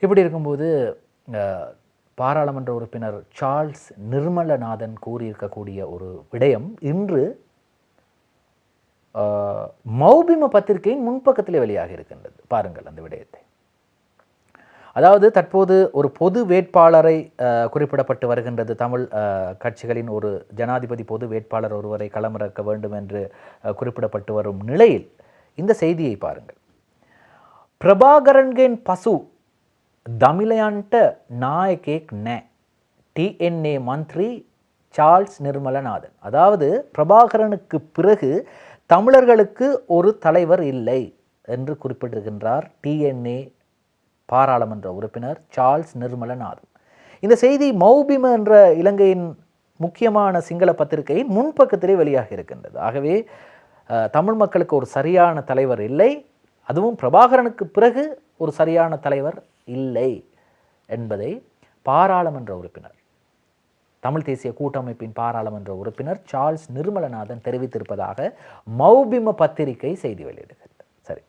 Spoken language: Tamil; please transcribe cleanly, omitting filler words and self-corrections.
இப்படி இருக்கும்போது பாராளுமன்ற உறுப்பினர் சார்ல்ஸ் நிர்மலநாதன் கூறியிருக்கக்கூடிய ஒரு விடயம் இன்று மௌபிம பத்திரிகையின் முன்பக்கத்திலே வெளியாக இருக்கின்றது. பாருங்கள் அந்த விடயத்தை. அதாவது தற்போது ஒரு பொது வேட்பாளரை குறிப்பிடப்பட்டு வருகின்றது. தமிழ் கட்சிகளின் ஒரு ஜனாதிபதி பொது வேட்பாளர் ஒருவரை களமிறக்க வேண்டும் என்று குறிப்பிடப்பட்டு வரும் நிலையில் இந்த செய்தியை பாருங்கள். பிரபாகரன்கேன் பசு தமிழயன்ட்ட நாயகேக் நே டிஎன்ஏ மந்திரி சார்ல்ஸ் நிர்மலநாதன். அதாவது பிரபாகரனுக்கு பிறகு தமிழர்களுக்கு ஒரு தலைவர் இல்லை என்று குறிப்பிட்டிருக்கின்றார் டிஎன்ஏ பாராளுமன்ற உறுப்பினர் சார்ல்ஸ் நிர்மலநாதன். இந்த செய்தி மௌபிம என்ற இலங்கையின் முக்கியமான சிங்கள பத்திரிகையின் முன்பக்கத்திலே வெளியாக இருக்கின்றது. ஆகவே தமிழ் மக்களுக்கு ஒரு சரியான தலைவர் இல்லை, அதுவும் பிரபாகரனுக்கு பிறகு ஒரு சரியான தலைவர் இல்லை என்பதை பாராளுமன்ற உறுப்பினர், தமிழ் தேசிய கூட்டமைப்பின் பாராளுமன்ற உறுப்பினர் சார்ல்ஸ் நிர்மலநாதன் தெரிவித்திருப்பதாக மௌபிம பத்திரிகை செய்தி வெளியிடுகிறது. சரி.